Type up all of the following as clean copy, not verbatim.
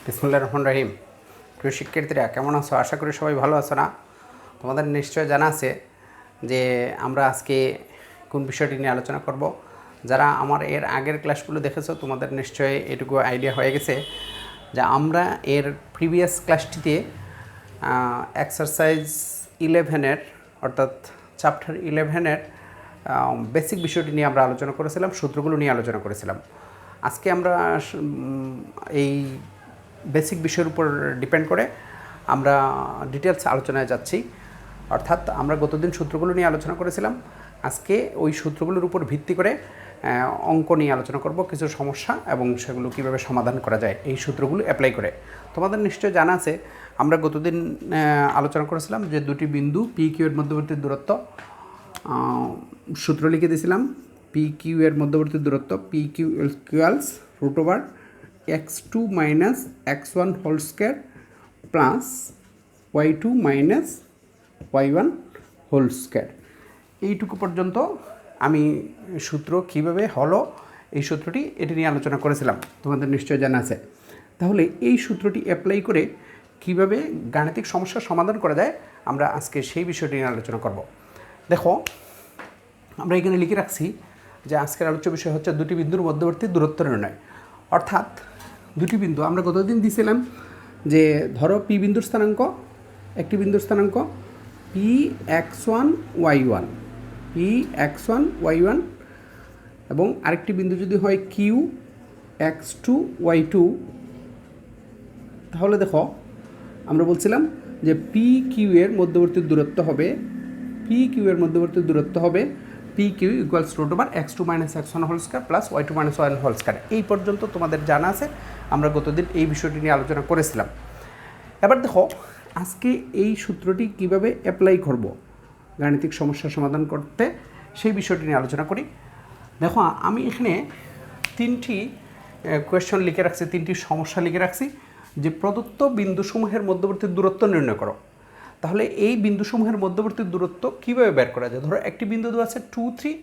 বিসমিল্লাহির রহমানির রহিম। প্রিয় শিক্ষার্থীরা কেমন আছো? আশা করি সবাই ভালো আছো না? তোমাদের নিশ্চয় জানা আছে যে আমরা আজকে কোন বিষয়টি নিয়ে আলোচনা করব। যারা আমার এর আগের ক্লাসগুলো দেখেছো তোমাদের নিশ্চয়ই এটুকু আইডিয়া হয়ে গেছে যে আমরা এর প্রিভিয়াস ক্লাসটিতে এক্সারসাইজ 11-এর অর্থাৎ চ্যাপ্টার 11-এর বেসিক বিষয়টি নিয়ে আমরা আলোচনা করেছিলাম, সূত্রগুলো নিয়ে আলোচনা করেছিলাম। আজকে আমরা এই বেসিক বিষয়ের উপর ডিপেন্ড করে আমরা ডিটেলস আলোচনায় যাচ্ছি। অর্থাৎ আমরা গতদিন সূত্রগুলো নিয়ে আলোচনা করেছিলাম, আজকে ওই সূত্রগুলোর উপর ভিত্তি করে অঙ্ক নিয়ে আলোচনা করব, কিছু সমস্যা এবং সেগুলো কীভাবে সমাধান করা যায় এই সূত্রগুলো অ্যাপ্লাই করে। তোমাদের নিশ্চয় জানা আছে আমরা গতদিন আলোচনা করেছিলাম যে দুটি বিন্দু পি কিউ এর মধ্যবর্তী দূরত্ব, সূত্র লিখে দিয়েছিলাম পি কিউ এর মধ্যবর্তী দূরত্ব P Q equals √/(x2 - x1) whole square plus y2 - y1 whole square. এইটুকু পর্যন্ত আমি সূত্র কীভাবে হলো এই সূত্রটি এটি নিয়ে আলোচনা করেছিলাম, তোমাদের নিশ্চয় জানা আছে। তাহলে এই সূত্রটি অ্যাপ্লাই করে কিভাবে গাণিতিক সমস্যার সমাধান করা যায় আমরা আজকে সেই বিষয়টি নিয়ে আলোচনা করব। দেখো, আমরা এখানে লিখে রাখছি যে আজকের আলোচ্য বিষয় হচ্ছে দুটি বিন্দুর মধ্যবর্তী দূরত্ব নির্ণয়। অর্থাৎ দুটি বিন্দু আমরা গতদিন দিয়েছিলাম যে ধরো পি বিন্দুর স্থানাঙ্ক, একটি বিন্দুর স্থানাঙ্ক Px1 y1, Px1 y1 এবং আরেকটি বিন্দু যদি হয় Qx2 y2, তাহলে দেখো আমরা বলছিলাম যে পি কিউ এর মধ্যবর্তী দূরত্ব হবে P Q equals √((x2 - x1) whole square plus y2 - y1 whole square. এই পর্যন্ত তোমাদের জানা আছে, আমরা গতদিন এই বিষয়টি নিয়ে আলোচনা করেছিলাম। এবার দেখো আজকে এই সূত্রটি কিভাবে অ্যাপ্লাই করব গাণিতিক সমস্যার সমাধান করতে, সেই বিষয়টি নিয়ে আলোচনা করি। দেখো আমি এখানে তিনটি কোয়েশ্চন লিখে রাখছি, তিনটি সমস্যা লিখে রাখছি যে প্রদত্ত বিন্দুসমূহের মধ্যবর্তী দূরত্ব নির্ণয় করো। তাহলে এই বিন্দুসমূহের মধ্যবর্তী দূরত্ব কীভাবে বের করা যায়? ধরো একটি বিন্দু আছে 2, 3,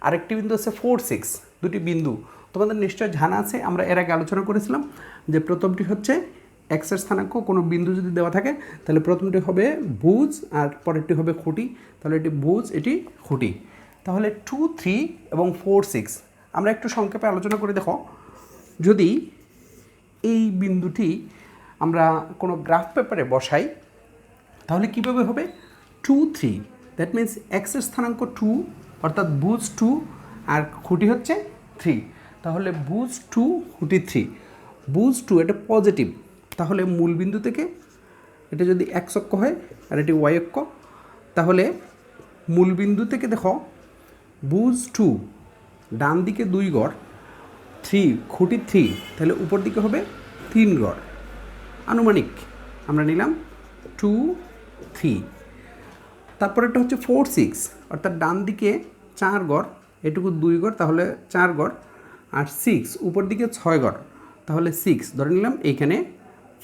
আর একটি বিন্দু আছে 4, 6, দুটি বিন্দু তোমাদের নিশ্চয় জানা আছে, আমরা এর আগে আলোচনা করেছিলাম যে প্রথমটি হচ্ছে এক্সের স্থানাঙ্ক, কোনো বিন্দু যদি দেওয়া থাকে তাহলে প্রথমটি হবে ভুজ আর পরেরটি হবে খুঁটি, তাহলে এটি ভুজ এটি খুঁটি। তাহলে 2, 3 এবং 4, 6 আমরা একটু সংক্ষেপে আলোচনা করে। দেখো, যদি এই বিন্দুটি আমরা কোনো গ্রাফ পেপারে বসাই তাহলে কীভাবে হবে? 2, 3, দ্যাট মিন্স এক্সের স্থানাঙ্ক 2 অর্থাৎ ভুজ 2 আর খুঁটি হচ্ছে 3, তাহলে ভুজ 2 খুঁটি 3। ভুজ 2 এটা পজিটিভ, তাহলে মূল বিন্দু থেকে এটা যদি এক্স অক্ষ হয় আর এটি ওয়াই অক্ষ, তাহলে মূল বিন্দু থেকে দেখো ভুজ 2 ডান দিকে 2 গড়, 3 খুঁটি 3, তাহলে উপর দিকে হবে 3 গড়, আনুমানিক আমরা নিলাম 2, 3। তারপর এটা হচ্ছে 4, 6 অর্থাৎ ডান দিকে 4 গড়, এটুকু 2 গড়, তাহলে 4 গড়, আর 6 উপর দিকে 6 গড়, তাহলে 6 ধরে নিলাম এইখানে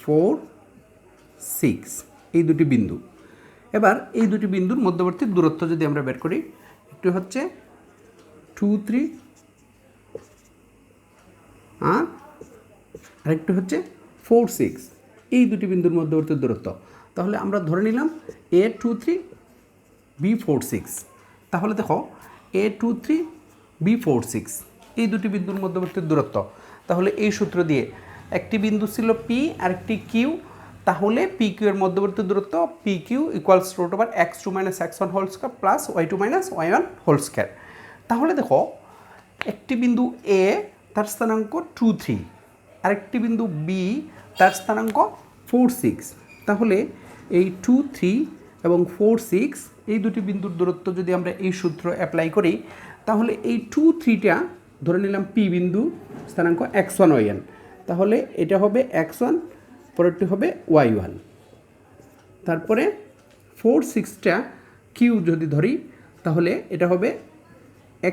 4, 6 এই দুটি বিন্দু। এবার এই দুটি বিন্দুর মধ্যবর্তী দূরত্ব যদি আমরা বের করি, একটু হচ্ছে 2, 3 আর আরেকটু হচ্ছে 4, 6, এই দুটি বিন্দুর মধ্যবর্তী দূরত্ব। তাহলে আমরা ধরে নিলাম A2, 3 B4, 6। তাহলে দেখো A2, 3 B4, 6 এই দুটি বিন্দুর মধ্যবর্তী দূরত্ব। তাহলে এই সূত্র দিয়ে একটি বিন্দু ছিল P আর একটি Q, তাহলে পি কিউ এর মধ্যবর্তী দূরত্ব P Q equals √((x2 - x1) whole square plus y2 - y1 whole square. তাহলে দেখো একটি বিন্দু A তার স্থানাঙ্ক 2, 3, আরেকটি বিন্দু B তার স্থানাঙ্ক 4, 6। তাহলে এই 2, 3 এবং 4, 6 এই দুটি বিন্দুর দূরত্ব যদি আমরা এই সূত্র অ্যাপ্লাই করি, তাহলে এই 2, 3টা ধরে নিলাম পি বিন্দু, স্থানাঙ্ক x1, y1, তাহলে এটা হবে x1, পরেরটি হবে y1। তারপরে 4, 6টা কিউ যদি ধরি তাহলে এটা হবে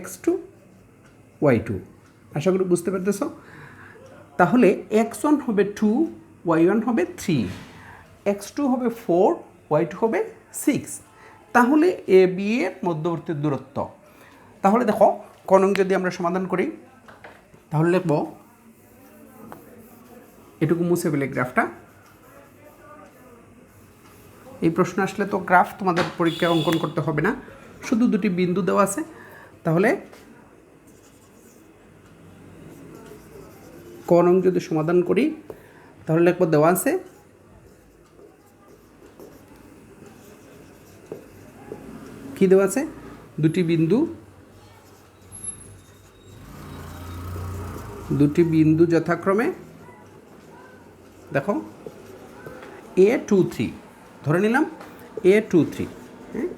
x2, y2। আশা করি বুঝতে পারতেছ। তাহলে x1 হবে 2, y1 হবে 3, x2 হবে 4, y2 হবে 6। তাহলে এ বি এর মধ্যবর্তী দূরত্ব। তাহলে দেখো কোন যদি আমরা সমাধান করি তাহলে লিখব এটুকু মুছে ফেলে গ্রাফটা। এই প্রশ্ন আসলে তো গ্রাফ তোমাদের পরীক্ষায় অঙ্কন করতে হবে না, শুধু দুটি বিন্দু দেওয়া আছে। তাহলে ক নং যদি সমাধান করি তাহলে একবার দেওয়া আছে কি দেওয়া আছে, দুটি বিন্দু যথাক্রমে দেখো A23 ধরে নিলাম A23, হ্যাঁ,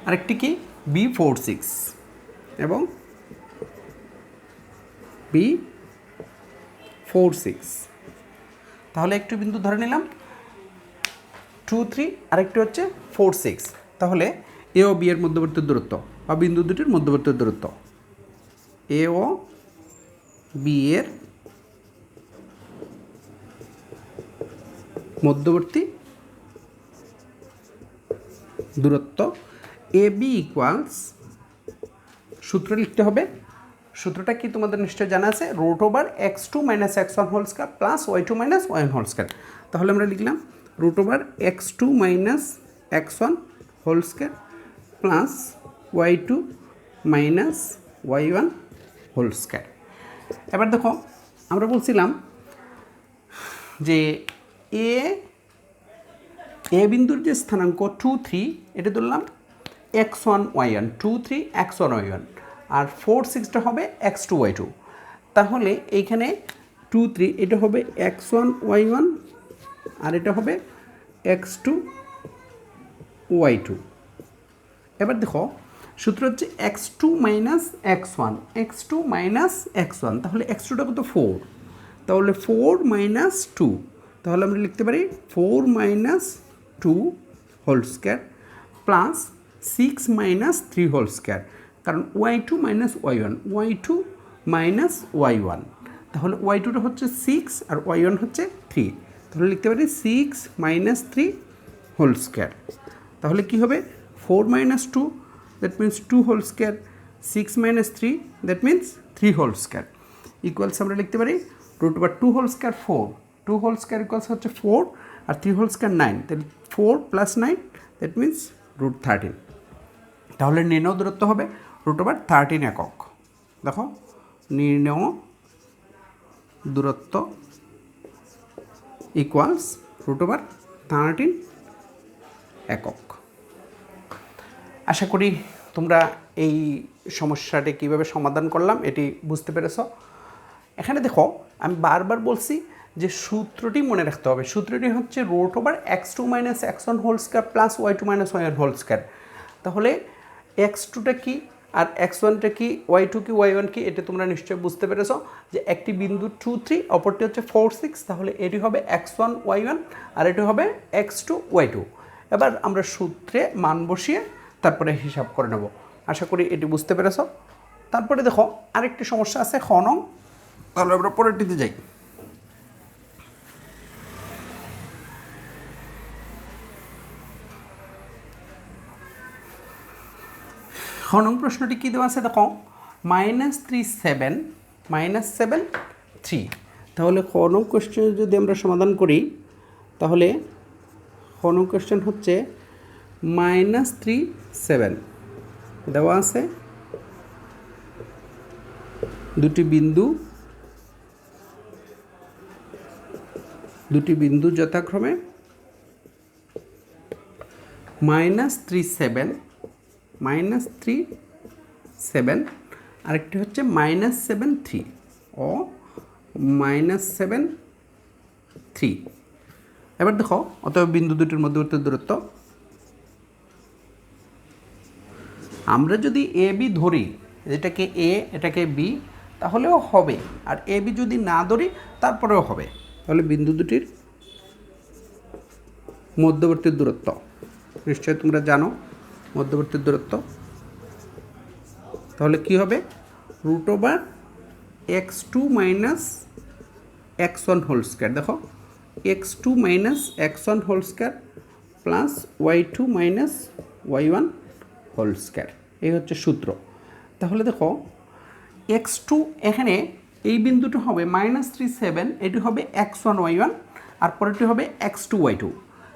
আরেকটি কি B46 এবং B46। তাহলে একটু বিন্দু ধরে নিলাম 23, আরেকটি হচ্ছে 46। তাহলে এ ও বি এর মধ্যবর্তী দূরত্ব বা বিন্দু দুটির মধ্যবর্তী দূরত্ব, এ ও বি এর মধ্যবর্তী দূরত্ব এ বি ইকুয়ালস, সূত্র লিখতে হবে। সূত্রটা কি তোমাদের নিশ্চয় জানা আছে, √/(x2 - x1) plus y2 - y1). তাহলে আমরা লিখলাম √/(x2 - x1) plus y2 - y1). এবার দেখো আমরা বলছিলাম যে এ বিন্দুর যে স্থানাঙ্ক 2, 3 এটা ধরলাম x1 y1, 2, 3 x1 y1, আর 4, 6টা হবে x2 y2। তাহলে এইখানে 2, 3 এটা হবে x1 y1 আর এটা হবে x2 y2। এবার দেখো সূত্র হচ্ছে x2 - x1, তাহলে x2টা কত 4, তাহলে 4 - 2, তাহলে আমরা লিখতে পারি 4 - 2² প্লাস 6 - 3², কারণ y2 - y1, তাহলে y2টা হচ্ছে 6 আর y1 হচ্ছে 3, তাহলে লিখতে পারি 6 - 3²। তাহলে কি হবে 4 - 2 that means 2², 6 - 3 that means 3² equals আমরা লিখতে পারি √2² 4, 2² ইকুয়ালস হচ্ছে 4 আর 3² 9, তাহলে 4 + 9 দ্যাট মিন্স √13। তাহলে নির্ণয় দূরত্ব হবে √13 একক। দেখো নির্ণয় দূরত্ব ইকুয়ালস √13 একক। আশা করি তোমরা এই সমস্যাটি কীভাবে সমাধান করলাম এটি বুঝতে পেরেছ। এখানে দেখো আমি বারবার বলছি যে সূত্রটি মনে রাখতে হবে, সূত্রটি হচ্ছে √(x2 - x1) plus y2 - y1²। তাহলে x2টা কি আর x1টা কি, y2 কি y1 কি, এটা তোমরা নিশ্চয়ই বুঝতে পেরেছ যে একটি বিন্দু 2, 3 অপরটি হচ্ছে 4, 6, তাহলে এটি হবে x1 y1 আর এটি হবে x2 y2। এবার আমরা সূত্রে মান বসিয়ে তারপরে হিসাব করে নেব। আশা করি এটি বুঝতে পেরেছ। তারপরে দেখো আরেকটি সমস্যা আছে খ নং, তাহলে আমরা পরেরটিতে যাই। খ নং প্রশ্নটি কী দেওয়া আছে দেখো -3 7 3। তাহলে খ নং কোয়েশ্চেন যদি আমরা সমাধান করি তাহলে খ নং কোয়েশ্চেন হচ্ছে -3 7 দেওয়া আছে দুটি বিন্দু যথাক্রমে -3 7 আরেকটি হচ্ছে -7 3 ও -7 3। এবার দেখো অতএব বিন্দু দুটির মধ্যবর্তী দূরত্ব, আমরা যদি এ বি ধরি, এটাকে এ এটাকে বি তাহলেও হবে, আর এ বি যদি না ধরি তারপরেও হবে। তাহলে বিন্দু দুটির মধ্যবর্তী দূরত্ব নিশ্চয়ই তোমরা জানো মধ্যবর্তী দূরত্ব, তাহলে কি হবে √(x2 - x1)²। দেখো x2 - x1² plus y2 - y1² এই হচ্ছে সূত্র। তাহলে দেখো x2 এখানে এই বিন্দুটা হবে -3 7, এটি হবে x1 y1 আর পরেরটি হবে x2 y2।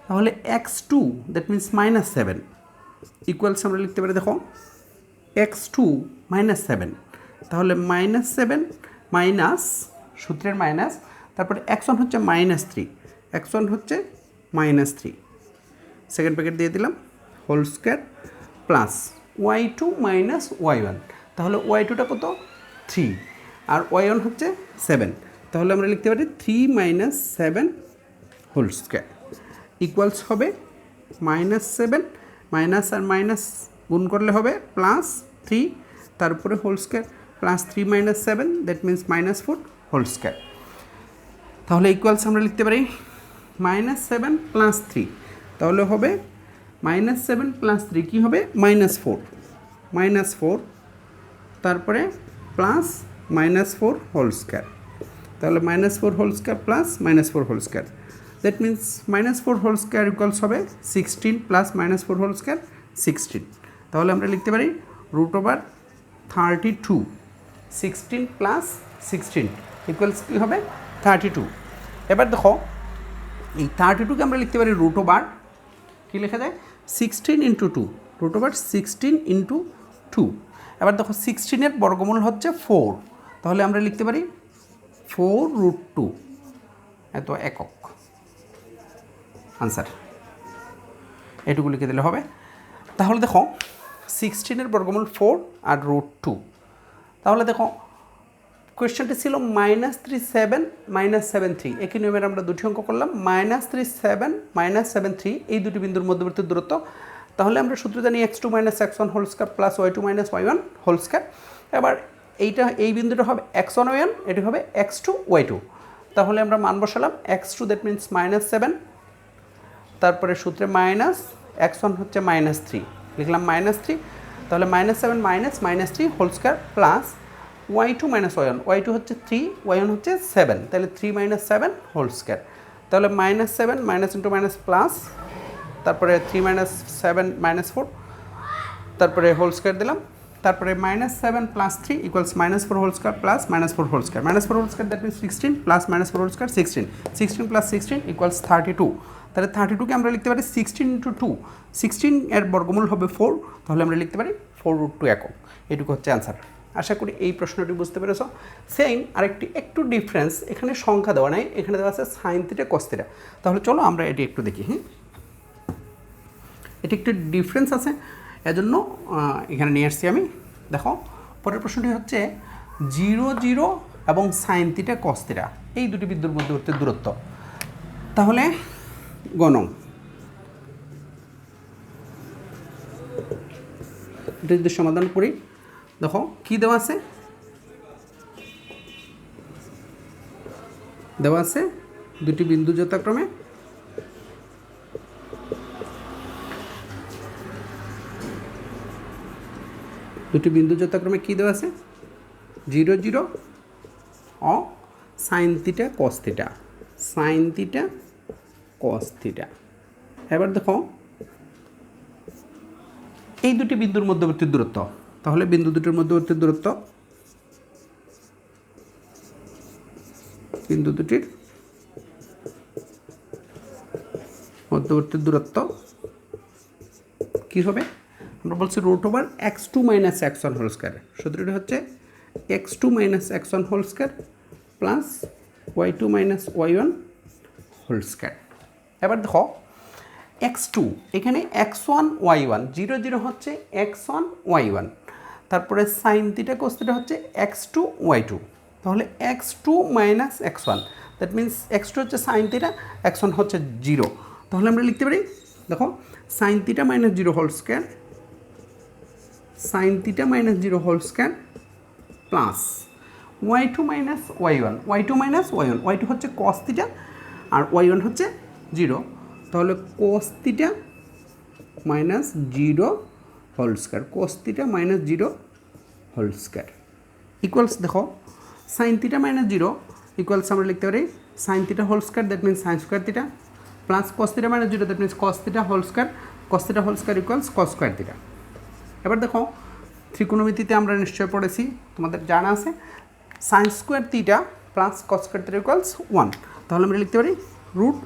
তাহলে x2 দ্যাট মিন্স -7 ইকুয়ালস আমরা লিখতে পারি, দেখো x2 -7, তাহলে -7 মাইনাস সূত্রের মাইনাস, তারপরে x1 হচ্ছে -3, x1 হচ্ছে -3, সেকেন্ড প্যাকেট দিয়ে দিলাম whole square plus y2 minus y1, তাহলে y2টা কত 3 আর y1 হচ্ছে 7, তাহলে আমরা লিখতে পারি 3 - 7 হোল স্কোয়ার ইকুয়ালস হবে -7, মাইনাস আর মাইনাস গুণ করলে হবে +3, তারপরে whole square plus 3 - 7 that means -4 whole square. তাহলে ইকুয়ালস আমরা লিখতে পারি -7 + 3, তাহলে হবে -7 + 3 কী হবে -4, তারপরে প্লাস -4 হোল স্কোয়ার, তাহলে -4 whole square plus -4 whole square that means -4 whole square equals হবে 16 প্লাস -4 হোল স্কোয়ার 16, তাহলে আমরা লিখতে পারি √32, 16 প্লাস 16 ইকুয়ালস কী হবে 32। এবার দেখো এই 32কে আমরা লিখতে পারি √ কী লেখা যায় 16 × 2, √16 × 2। এবার দেখো 16-এর বর্গমূল হচ্ছে 4, তাহলে আমরা লিখতে পারি 4√2, এত একক আনসার, এটুকু লিখে দিলে হবে। তাহলে দেখো 16-এর বর্গমূল 4 আর √2, তাহলে দেখো কোয়েশ্চেনটি ছিল -37 - 7 3, একই নিয়মের আমরা দুটি অঙ্ক করলাম, -37 - 7 3 এই দুটি বিন্দুর মধ্যবর্তী দূরত্ব। তাহলে আমরা সূত্র জানি x2 - x1 whole square plus y2 - y1 whole square. এবার এই বিন্দুটা হবে x1 y1, এটি হবে x2 y2, তাহলে আমরা মান বসালাম x2 দ্যাট মিন্স -7, তারপরে সূত্রে মাইনাস, x1 হচ্ছে -3, লিখলাম -3, তাহলে -7 - -3 whole square plus y2 - y1, y2 হচ্ছে 3, y1 হচ্ছে 7, তাহলে 3 - 7 হোল স্কয়ার, তাহলে -7 মাইনাস ইন্টু মাইনাস প্লাস, তারপরে 3 - 7 -4, তারপরে হোল স্কয়ার দিলাম, তারপরে -7 + 3 = -4 whole square plus -4 whole square, -4 whole square that means 16 plus -4 whole square 16, 16 + 16 = 32, তাহলে 32কে আমরা লিখতে পারি 16 × 2, 16 এর বর্গমূল হবে 4, তাহলে আমরা লিখতে পারি 4√2 একক। এটুকু হচ্ছে অ্যান্সার। আশা করি এই প্রশ্নটি বুঝতে পেরেছো। সেম আরেকটি একটু ডিফারেন্স, এখানে সংখ্যা দেওয়া নাই, এখানে দেওয়া আছে sin θ cos θ। তাহলে চলো আমরা এটি একটু দেখি। এটি একটু ডিফারেন্স আছে, এজন্য এখানে নিয়ে আসছি আমি। দেখো পরের প্রশ্নটি হচ্ছে 0 0 এবং sin θ cos θ এই দুটি বিন্দুর মধ্যবর্তী দূরত্ব। তাহলে গণং এটা যদি সমাধান করি, দেখো কি দেওয়া আছে, দুটি বিন্দু যথাক্রমে কি দেওয়া আছে 0 0 ও sin θ cos θ, sin θ cos θ। এবার দেখো এই দুটি বিন্দুর মধ্যবর্তী দূরত্ব, তাহলে বিন্দু দুটির মধ্যবর্তী দূরত্ব, কি হবে, আমরা বলছি √x2 - x1 হোল স্কয়ার, সূত্রটি হচ্ছে x2 - x1 whole square plus y2 - y1 whole square. এবার দেখো x2 এখানে x1 y1, 0 0 হচ্ছে x1 y1, তারপরে sin θ cos θ হচ্ছে x2 y2, তাহলে x2 - x1 that means x2 হচ্ছে sin θ, x1 হচ্ছে 0, তাহলে আমরা লিখতে পারি, দেখো sin θ - 0 whole square, sin θ - 0 whole square plus y2 - y1, y2 হচ্ছে cos θ আর y1 হচ্ছে 0, তাহলে cos θ - 0 whole square, cos θ - 0 whole square equals, দেখো sin θ - 0 ইকুয়ালস আমরা লিখতে পারি sin θ whole square that means sin square θ plus cos θ - 0 that means cos θ whole square, cos θ whole square equals cos square θ। এবার দেখো ত্রিকোণমিতিতে আমরা নিশ্চয় পড়েছি, তোমাদের জানা আছে sine square theta plus cos square theta equals 1, তাহলে আমরা লিখতে পারি root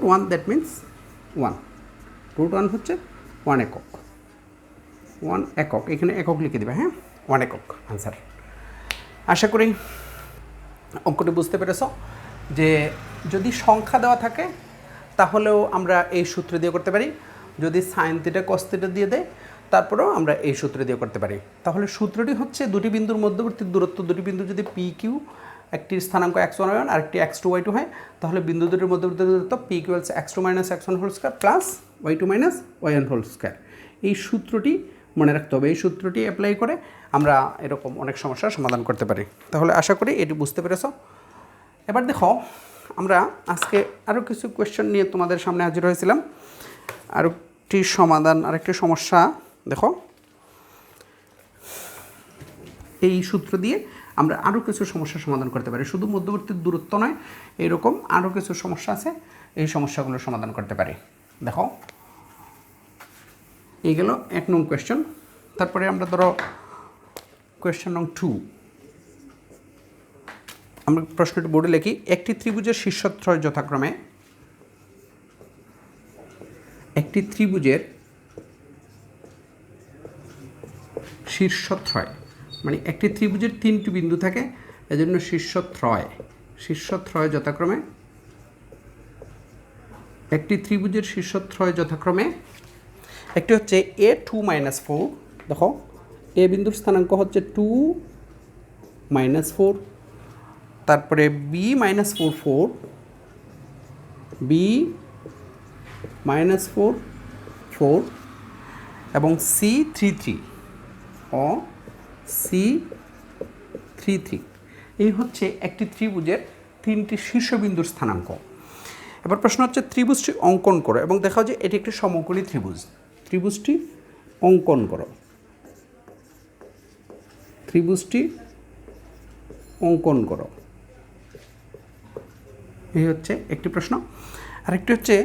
one that means 1, root 1 হচ্ছে 1 একক, 1 একক, এখানে একক লিখে দেবে, হ্যাঁ 1 একক আনসার। আশা করি অঙ্কটি বুঝতে পেরেছ যে যদি সংখ্যা দেওয়া থাকে তাহলেও আমরা এই সূত্র দিয়ে করতে পারি, যদি সাইন থিটা কস থিটা দিয়ে দেয় তারপরেও আমরা এই সূত্র দিয়ে করতে পারি। তাহলে সূত্রটি হচ্ছে দুটি বিন্দুর মধ্যবর্তী দূরত্ব, দুটি বিন্দু যদি পি কিউ, একটির স্থানাঙ্ক x1 y1 আর একটি x2 y2 হয়, তাহলে বিন্দু দুটির মধ্যবর্তী দূরত্ব p equals x2 minus x1 whole square plus y2 minus y1 whole square. এই সূত্রটি মনে রাখতে হবে, এই সূত্রটি অ্যাপ্লাই করে আমরা এরকম অনেক সমস্যার সমাধান করতে পারি। তাহলে আশা করি এটি বুঝতে পেরেছ। এবার দেখো আমরা আজকে আরও কিছু কোয়েশ্চেন নিয়ে তোমাদের সামনে হাজির হয়েছিলাম। আরেকটি সমাধান, আরেকটি সমস্যা দেখো, এই সূত্র দিয়ে আমরা আরও কিছু সমস্যার সমাধান করতে পারি, শুধু মধ্যবর্তী দূরত্ব নয়, এরকম আরও কিছু সমস্যা আছে, এই সমস্যাগুলো সমাধান করতে পারি। দেখো এই গেল 1 নং কোয়েশ্চেন। তারপরে আমরা ধরো কোয়েশ্চেন নং 2, আমরা প্রশ্নটি বোর্ডে লিখি, একটি ত্রিভুজের শীর্ষত্রয় যথাক্রমে, একটি ত্রিভুজের শীর্ষত্রয় মানে একটি ত্রিভুজের 3টি বিন্দু থাকে, এজন্য শীর্ষত্রয় যথাক্রমে, একটি ত্রিভুজের শীর্ষত্রয় যথাক্রমে, একটি হচ্ছে a2 - 4, দেখো এ বিন্দুর স্থানাঙ্ক হচ্ছে 2 - 4, তারপরে b - 4 4, b - 4 4 এবং c3 3 ও c3 3, এই হচ্ছে একটি ত্রিভুজের 3টি শীর্ষবিন্দুর স্থানাঙ্ক। এবার প্রশ্ন হচ্ছে ত্রিভুজটি অঙ্কন করো এবং দেখাও যে এটি একটি সমকোণী ত্রিভুজ। ত্রিভুজটি অঙ্কন করো, ত্রিভুজটি অঙ্কন করো, এই হচ্ছে একটি প্রশ্ন। আরেকটি হচ্ছে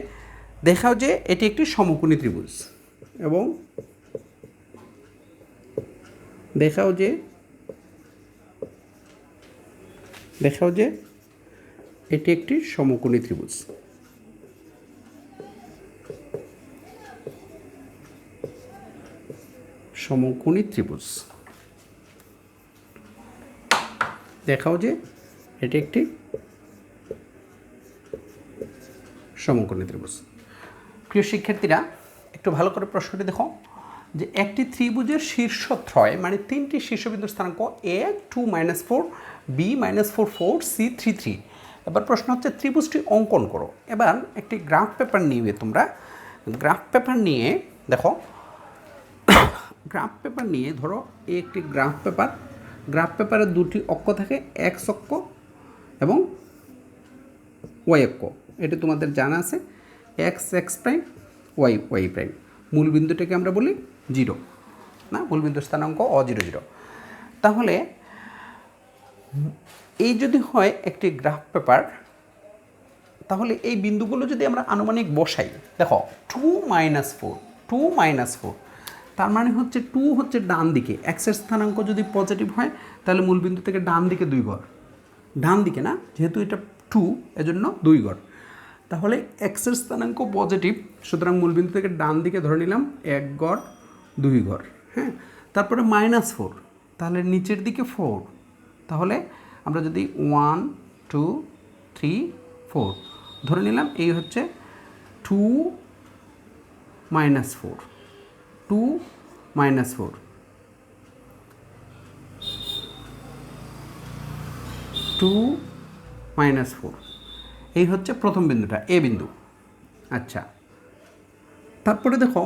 দেখাও যে এটি একটি সমকোণী ত্রিভুজ এবং দেখাও যে এটি একটি সমকোণী ত্রিভুজ। সমকোণী ত্রিভুজ, দেখাও যে এটি একটি সমকোণী ত্রিভুজ। প্রিয় শিক্ষার্থীরা একটু ভালো করে প্রশ্নটি দেখো যে একটি ত্রিভুজের শীর্ষত্রয় মানে 3টি শীর্ষবিন্দুর স্থানাঙ্ক a2 - 4, b - 4 4, c3 3। এবার প্রশ্ন হচ্ছে ত্রিভুজটি অঙ্কন করো। এবার একটি গ্রাফ পেপার নিবে তোমরা, গ্রাফ পেপার নিয়ে দেখো, গ্রাফ পেপার নিয়ে ধরো এই একটি গ্রাফ পেপার, গ্রাফ পেপারের দুটি অক্ষ থাকে, এক্স অক্ষ এবং ওয়াই অক্ষ, এটা তোমাদের জানা আছে, X X prime, Y Y prime. মূল বিন্দুটাকে আমরা বলি 0 না, মূল বিন্দুর স্থানাঙ্ক অ0 0। তাহলে এই যদি হয় একটি গ্রাফ পেপার, তাহলে এই বিন্দুগুলো যদি আমরা আনুমানিক বসাই, দেখো 2 - 4, তার মানে হচ্ছে 2 হচ্ছে ডান দিকে, এক্সের স্থানাঙ্ক যদি পজিটিভ হয় তাহলে মূল বিন্দু থেকে ডান দিকে 2 ঘর, ডান দিকে না, যেহেতু এটা 2 এজন্য 2 ঘর, তাহলে এক্সের স্থানাঙ্ক পজিটিভ, সুতরাং মূলবিন্দু থেকে ডান দিকে ধরে নিলাম 1 ঘর 2 ঘর, হ্যাঁ। তারপরে -4, তাহলে নিচের দিকে 4, তাহলে আমরা যদি 1 2 3 4 ধরে নিলাম, এই হচ্ছে 2 - 4, 2 - 4, 2 - 4, এই হচ্ছে প্রথম বিন্দুটা এ বিন্দু। আচ্ছা, তারপরে দেখো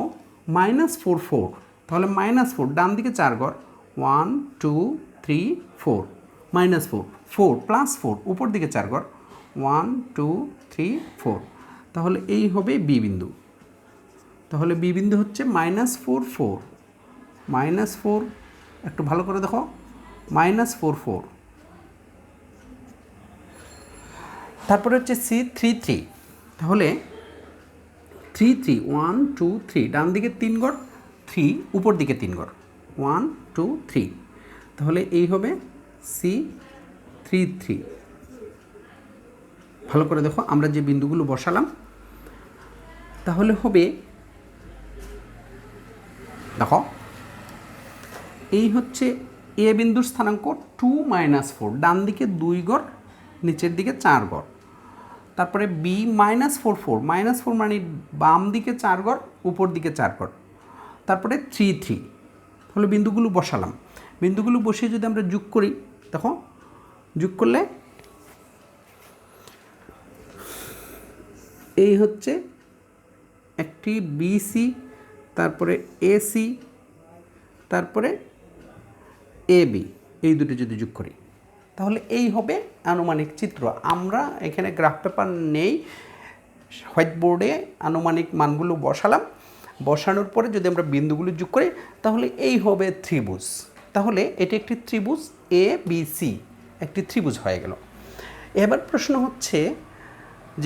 -4 4, তাহলে -4 ডান দিকে 4 ঘর, 1 2 3 4, -4 4 + 4 উপর দিকে 4 ঘর, 1 2 3 4, তাহলে এই হবে বি বিন্দু। তাহলে বি বিন্দু হচ্ছে -4 4, -4, একটু ভালো করে দেখো, -4 4, তারপরে হচ্ছে c3 3, তাহলে 3 3 1 2 3, ডান দিকে 3 ঘর, 3 উপর দিকে 3 ঘর, 1 2 3, তাহলে এই হবে C33। ভালো করে দেখো, আমরা যে বিন্দুগুলো বসালাম তাহলে হবে, দেখো এই হচ্ছে এ বিন্দুর স্থানাঙ্ক 2 - 4, ডান দিকে 2 গড়, নিচের দিকে 4 গড়। তারপরে বি -4 4, -4 মানে বাম দিকে 4 গড়, উপর দিকে 4 গড়। তারপরে 3 3, তাহলে বিন্দুগুলো বসালাম। বিন্দুগুলো বসিয়ে যদি আমরা যোগ করি, দেখো যোগ করলে এই হচ্ছে একটি বিসি, তারপরে এসি, তারপরে এবি, এই দুটো যদি যোগ করি তাহলে এই হবে আনুমানিক চিত্র। আমরা এখানে গ্রাফ পেপার নেই, হোয়াইট বোর্ডে আনুমানিক মানগুলো বসালাম। বসানোর পরে যদি আমরা বিন্দুগুলো যোগ করি তাহলে এই হবে ত্রিভুজ। তাহলে এটি একটি ত্রিভুজ এ বি সি, একটি ত্রিভুজ হয়ে গেল। এবার প্রশ্ন হচ্ছে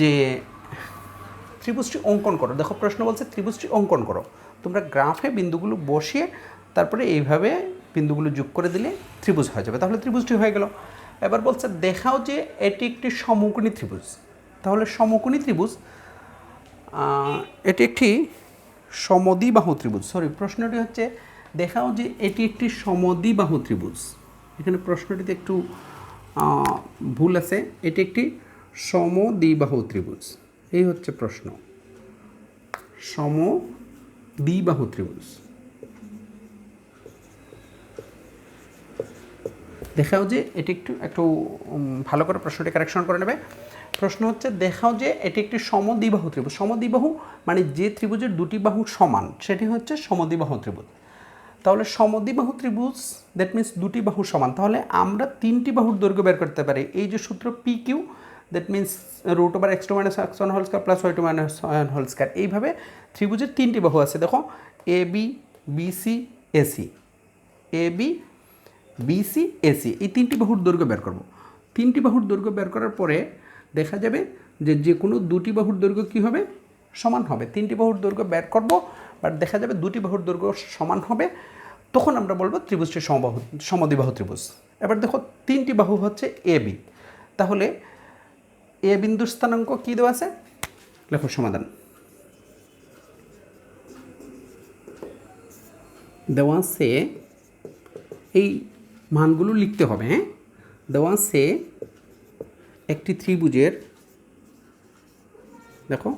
যে ত্রিভুজটি অঙ্কন করো। দেখো প্রশ্ন বলছে ত্রিভুজটি অঙ্কন করো। তোমরা গ্রাফে বিন্দুগুলো বসিয়ে তারপরে এইভাবে বিন্দুগুলো যোগ করে দিলে ত্রিভুজ হয়ে যাবে। তাহলে ত্রিভুজটি হয়ে গেল। এবার বলছে দেখাও যে এটি একটি সমকোণী ত্রিভুজ। তাহলে সমকোণী ত্রিভুজ, এটি একটি সমদ্বিবাহু ত্রিভুজ। প্রশ্নটি হচ্ছে দেখাও যে এটি একটি সমদ্বিবাহু ত্রিভুজ। এখানে প্রশ্নটিতে একটু ভুল আছে, এটি একটি সমদ্বিবাহু ত্রিভুজ। এই হচ্ছে প্রশ্ন, সমদ্বিবাহু ত্রিভুজ। দেখাও যে এটি একটু ভালো করে প্রশ্নটি কারেকশন করে নেবে। প্রশ্ন হচ্ছে দেখাও যে এটি একটি সমদ্বিবাহু ত্রিভুজ। সমদ্বিবাহু মানে যে ত্রিভুজের দুটি বাহু সমান, সেটি হচ্ছে সমদ্বিবাহু ত্রিভুজ। তাহলে সমদ্বিবাহু ত্রিভুজ দ্যাট মিনস দুটি বাহু সমান। তাহলে আমরা 3টি বাহুর দৈর্ঘ্য বের করতে পারি। এই যে সূত্র P Q, that means √(x2 - x1 whole square plus y2 - y1 whole square. এইভাবে ত্রিভুজের 3টি বাহু আছে। দেখো A B, BC, AC, A B, BC, AC, এই 3টি বাহুর দৈর্ঘ্য বের করব। 3টি বাহুর দৈর্ঘ্য বের করার পরে দেখা যাবে যে যে কোনো দুটি বাহুর দৈর্ঘ্য কী হবে, সমান হবে। 3টি বাহুর দৈর্ঘ্য বের করব, বাট দেখা যাবে দুটি বাহুর দৈর্ঘ্য সমান হবে, তখন আমরা বলবো ত্রিভুজটি সমদ্বিবাহু ত্রিভুজ। এবার দেখো 3টি বাহু হচ্ছে এ বি। তাহলে এ বিন্দুর স্থানাঙ্ক কী দেওয়া আছে, লেখো সমাধান। দেওয়া আছে, এই মানগুলো লিখতে হবে। হ্যাঁ, দেওয়া আছে একটি ত্রিভুজের, দেখো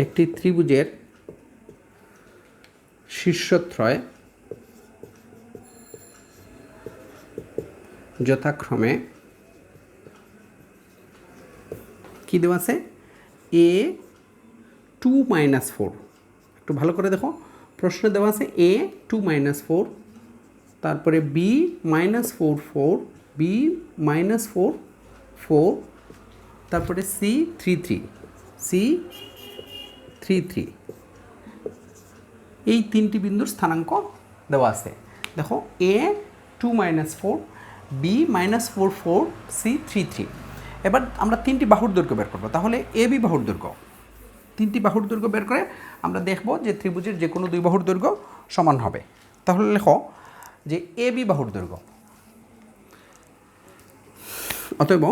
একটি ত্রিভুজের শীর্ষত্রয় যথাক্রমে কী দেওয়া আছে, A2 - 4। একটু ভালো করে দেখো, প্রশ্ন দেওয়া আছে A2 - 4, তারপরে B -4 4, B -4 4, তারপরে C33, C33, এই 3টি বিন্দুর স্থানাঙ্ক দেওয়া আছে। দেখো A2 - 4, B -4 4, C33। এবার আমরা 3টি বাহুর দৈর্ঘ্য বের করবো। তাহলে এ বি বাহুর দৈর্ঘ্য, 3টি বাহুর দৈর্ঘ্য বের করে আমরা দেখব যে ত্রিভুজের যে কোনো 2 বাহুর দৈর্ঘ্য সমান হবে। তাহলে লেখো যে এ বি বাহুর দৈর্ঘ্য, অতএব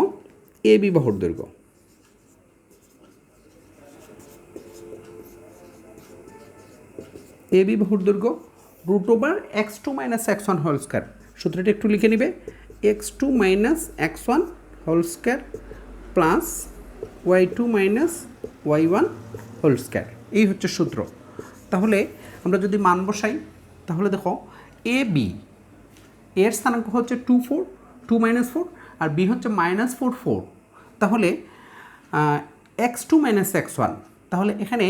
এ বি বাহুর দৈর্ঘ্য এ বি বাহুর দৈর্ঘ্য √(x2 - x1 হোল স্কয়ার। সূত্রটি একটু লিখে নিবে, x2 - x1 whole square plus y2 - y1 whole square. এই হচ্ছে সূত্র। তাহলে আমরা যদি মান বসাই তাহলে দেখো এ বি এর স্থানাঙ্ক হচ্ছে 2 4, 2 - 4, আর বি হচ্ছে -4 4। তাহলে x2 - x1, তাহলে এখানে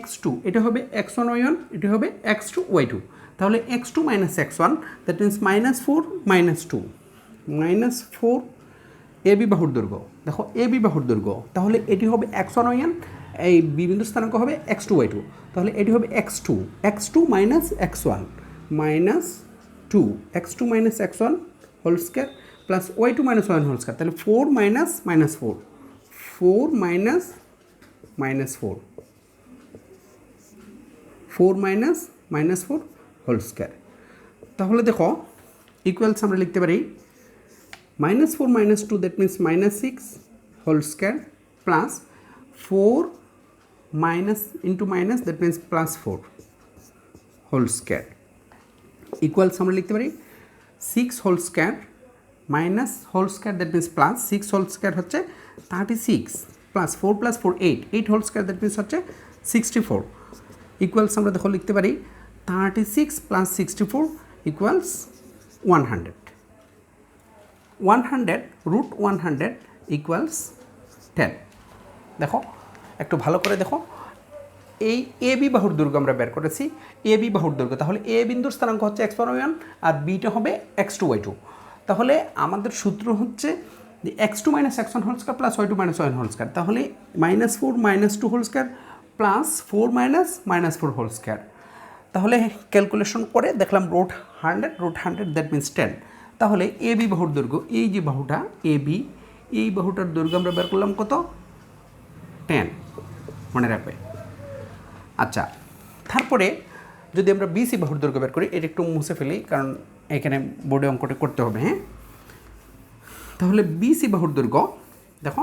x2 এটা হবে x1 y1, এটা হবে x2 y2। তাহলে x2 - x1 that means -4 -2, -4 A B বাহুর দৈর্ঘ্য। দেখো এ বি বাহুর দৈর্ঘ্য, তাহলে এটি হবে x1 y1, এই বি বিন্দুর স্থানাঙ্ক হবে x2 y2। তাহলে এটি হবে x2 - x1 -2, x2 - x1 whole square plus y2 - y1 whole square. তাহলে 4 - -4, 4 - -4, 4 - -4 হোল স্কয়ার। তাহলে দেখো ইকুয়ালস আমরা লিখতে পারি -4 - 2 that means -6 whole square plus 4 minus into minus that means +4 whole square equals আমরা লিখতে পারি 6 whole square minus whole square that means plus 6 whole square হচ্ছে 36 plus 4 + 4 8 8 whole square that means হচ্ছে 64 ইকুয়ালস আমরা দেখো লিখতে পারি 36 + 64 ইকুয়ালস 100 100 √100 ইকুয়ালস 10 দেখো একটু ভালো করে দেখো এই এ বি বাহুর দৈর্ঘ্য আমরা বের করেছি এ বি বাহুর দৈর্ঘ্য তাহলে এ বিন্দুর স্থানাঙ্ক হচ্ছে x1 y1 আর বিটা হবে x2 y2 তাহলে আমাদের সূত্র হচ্ছে x2 - x1 whole square plus y2 - y1 whole square তাহলে -4 - 2 whole square plus 4 - -4 whole square তাহলে ক্যালকুলেশন করে দেখলাম √100 দ্যাট মিন্স 10 তাহলে এ বি বাহুর দৈর্ঘ্য এই যে বাহুটা এ বি এই বাহুটার দৈর্ঘ্য আমরা বের করলাম কত 10 মনে রাখবে আচ্ছা তারপরে যদি আমরা বিসি বাহুর দৈর্ঘ্য বের করি এটা একটু মুছে ফেলি কারণ এখানে বোর্ডে অঙ্কটা করতে হবে হ্যাঁ তাহলে বিসি বাহুর দৈর্ঘ্য দেখো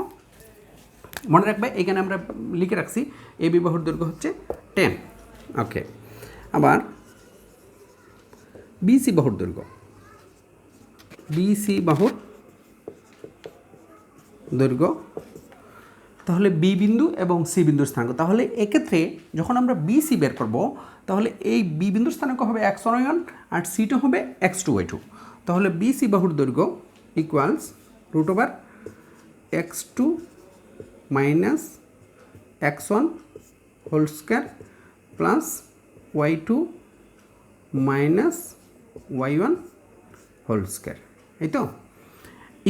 মনে রাখবে এখানে আমরা লিখে রাখছি এ বি বাহুর দৈর্ঘ্য হচ্ছে 10 ওকে আবার বিসি বাহুর দৈর্ঘ্য বিসি বাহুর দৈর্ঘ্য তাহলে বি বিন্দু এবং সি বিন্দুর স্থানাঙ্ক তাহলে এক্ষেত্রে যখন আমরা বিসি বের করব তাহলে এই বি বিন্দুর স্থানাঙ্ক হবে x1 y1 আর সিটা হবে x2 y2 তাহলে বিসি বাহুর দৈর্ঘ্য equals √x2 - x1 whole square plus y2 - y1 whole square এই তো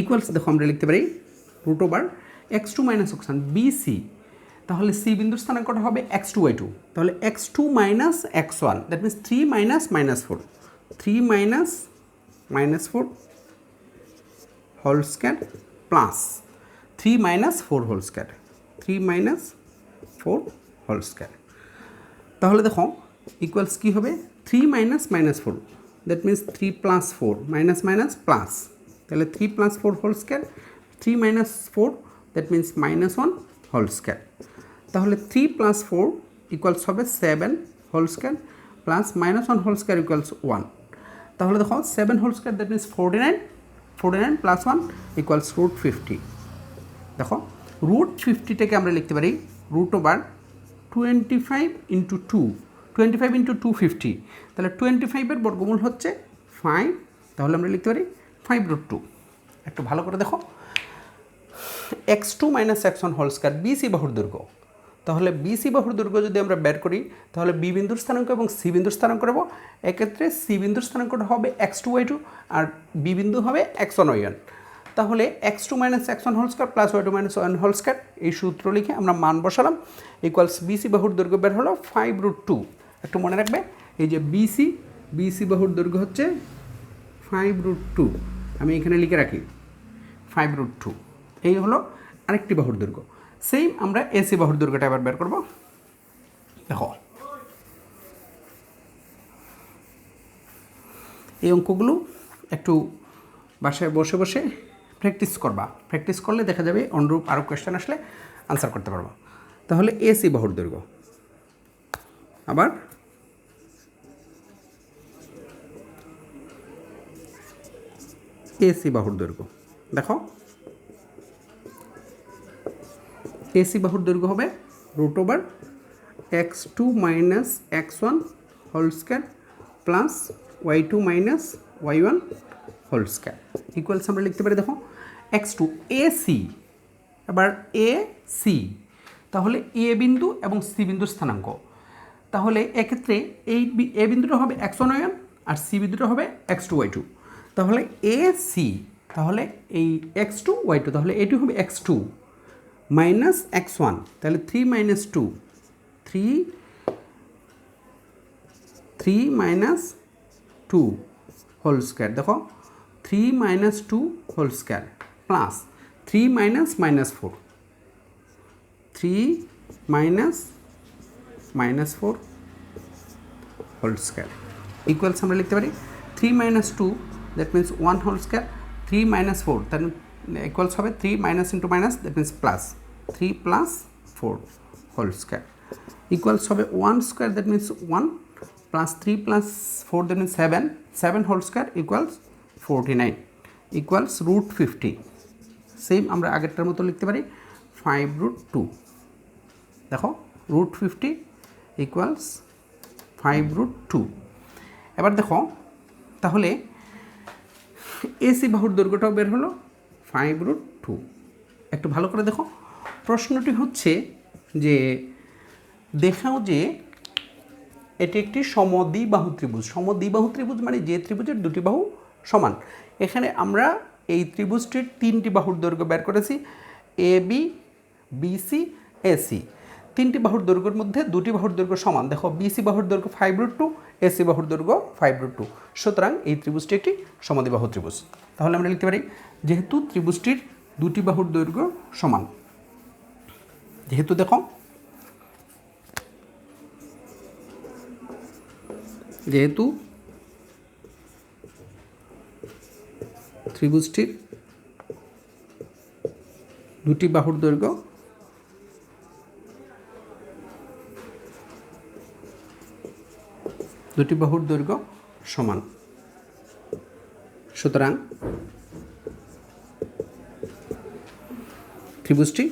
ইকুয়ালস দেখো আমরা লিখতে পারি √x2 - x1 বিসি তাহলে সি বিন্দুর স্থানাঙ্কটা হবে x2 y2 তাহলে x2 - x1 that means 3 - -4 3 - -4 whole square plus 3 - 4 whole square 3 - 4 whole square তাহলে দেখো ইকুয়ালস কী হবে 3 - -4 দ্যাট মিন্স 3 + 4 - প্লাস তাহলে 3 + 4 whole square 3 - 4 that means -1 whole square তাহলে 3 + 4 ইকুয়ালস হবে 7 whole square plus -1 whole square equals 1 তাহলে দেখো 7 whole square that means 49 49 + 1 equals √50 দেখো √50টাকে আমরা লিখতে পারি √25 × 2 25 × 2 50 তাহলে 25-এর বর্গমূল হচ্ছে 5 তাহলে আমরা লিখতে পারি 5√2 একটু ভালো করে দেখো x2 - x1 whole square BC বাহুর দৈর্ঘ্য তাহলে বিসি বাহুর দৈর্ঘ্য যদি আমরা বের করি তাহলে বি বিন্দুর স্থানাঙ্ক এবং সি বিন্দুর স্থানাঙ্ক করব এক্ষেত্রে সি বিন্দুর স্থানাঙ্কটা হবে x2 y2 আর বি বিন্দু হবে x1 y1 তাহলে x2 - x1 whole square plus y2 - y1 whole square এই সূত্র লিখে আমরা মান বসালাম ইকুয়ালস বিসি বাহুর দৈর্ঘ্য বের হলো 5√2 একটু মনে রাখবে এই যে বিসি বাহুর দৈর্ঘ্য হচ্ছে 5√2 আমি এখানে লিখে রাখি 5√2 এই হলো আরেকটি বাহুর দৈর্ঘ্য সেম আমরা এসি বাহুর দৈর্ঘ্যটা এবার বের করব দেখো এই অঙ্কগুলো একটু বাসায় বসে বসে প্র্যাকটিস করবা প্র্যাকটিস করলে দেখা যাবে অনুরূপ আরও কোয়েশ্চেন আসলে আনসার করতে পারবা তাহলে এসি বাহুর দৈর্ঘ্য আবার এসি বাহুর দৈর্ঘ্য দেখো এসি বাহুর দৈর্ঘ্য হবে √x2 - x1 whole square plus y2 - y1 whole square equals আমরা লিখতে পারি দেখো x2 এসি এবার এসি তাহলে এ বিন্দু এবং সি বিন্দুর স্থানাঙ্ক তাহলে এক্ষেত্রে এই এ বিন্দুটা হবে x1 y1 আর সি বিন্দুটা হবে x2 y2 তাহলে এসি তাহলে এই x2 y2 তাহলে এটি হবে x2 মাইনাস x1 তাহলে 3 - 2 3 - 2 হোল স্কয়ার দেখো 3 - 2 whole square plus 3 - -4 3 - -4 whole square equals আমরা লিখতে পারি 3 minus 2 that means 1 whole square, 3 minus 4 that equals হবে 3 minus into minus that means plus 3 plus 4 whole square equals হবে 1 square that means 1 plus 3 plus 4 that means 7 whole square equals 49 equals root 50 same আমরা আগেরটার মতো লিখতে পারি 5 root 2 দেখো root 50 equals 5 root 2 এবার দেখো তাহলে এসি বাহুর দৈর্ঘ্যটাও বের হলো 5 root 2 একটু ভালো করে দেখো প্রশ্নটি হচ্ছে যে দেখাও যে এটি একটি সমদ্বিবাহু ত্রিভুজ সমদ্বিবাহু ত্রিভুজ মানে যে ত্রিভুজের দুটি বাহু সমান এখানে আমরা এই ত্রিভুজটির তিনটি বাহুর দৈর্ঘ্য বের করেছি এ বি বিসি এসি তিনটি বাহুর দৈর্ঘ্যের মধ্যে দুটি বাহুর দৈর্ঘ্য সমান দেখো বিসি বাহুর দৈর্ঘ্য 5 root 2 এসি বাহুর দৈর্ঘ্য 5 root 2 সুতরাং এই ত্রিভুজটি একটি সমদ্বিবাহু ত্রিভুজ তাহলে আমরা লিখতে পারি যেহেতু ত্রিভুজটির দুটি বাহুর দৈর্ঘ্য সমান যেহেতু দেখো যেহেতু ত্রিভুজটির দুটি বাহুর দৈর্ঘ্য সমান সুতরাং ত্রিভুজটি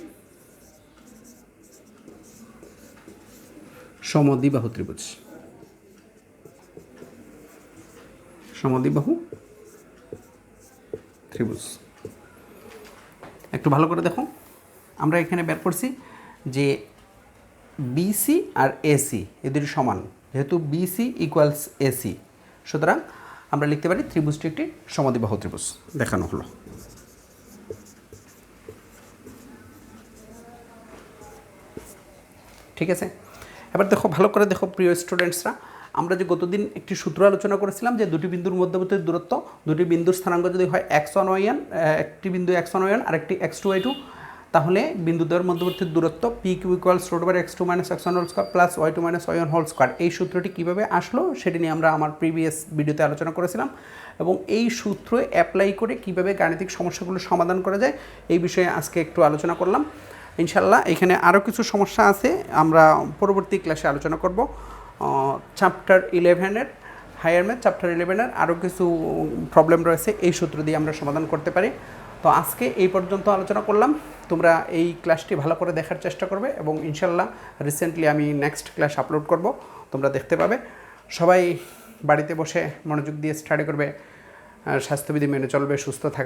সমদ্বিবাহু ত্রিভুজ সমদ্বিবাহু ত্রিভুজ একটু ভালো করে দেখো আমরা এখানে বের করছি যে বিসি আর এসি এদের সমান যেহেতু বিসি ইকুয়ালস এসি সুতরাং আমরা লিখতে পারি ত্রিভুজটি একটি সমদ্বিবাহু ত্রিভুজ দেখানো হলো ঠিক আছে এবার দেখো ভালো করে দেখো প্রিয় স্টুডেন্টসরা আমরা যে গতদিন একটি সূত্র আলোচনা করেছিলাম যে দুটি বিন্দুর মধ্যবর্তী দূরত্ব দুটি বিন্দুর স্থানাঙ্ক যদি হয় x1 y1 একটি বিন্দু x1 y1 আর একটি x2 y2 তাহলে বিন্দুদ্বয়ের মধ্যবর্তী দূরত্ব PQ equals √ x2 - x1 whole square plus y2 - y1 whole square এই সূত্রটি কীভাবে আসলো সেটি নিয়ে আমরা আমার প্রিভিয়াস ভিডিওতে আলোচনা করেছিলাম এবং এই সূত্র অ্যাপ্লাই করে কীভাবে গাণিতিক সমস্যাগুলো সমাধান করা যায় এই বিষয়ে আজকে একটু আলোচনা করলাম ইনশাল্লাহ এখানে আরও কিছু সমস্যা আছে আমরা পরবর্তী ক্লাসে আলোচনা করব চ্যাপ্টার 11-এর হায়ার ম্যাথ চ্যাপ্টার 11-এর আরও কিছু প্রবলেম রয়েছে এই সূত্র দিয়ে আমরা সমাধান করতে পারি তো আজকে এই পর্যন্ত আলোচনা করলাম তোমরা এই ক্লাসটি ভালো করে দেখার চেষ্টা করবে এবং ইনশাল্লাহ রিসেন্টলি আমি নেক্সট ক্লাস আপলোড করব তোমরা দেখতে পাবে সবাই বাড়িতে বসে মনোযোগ দিয়ে স্টাডি করবে স্বাস্থ্যবিধি মেনে চলবে সুস্থ থাকা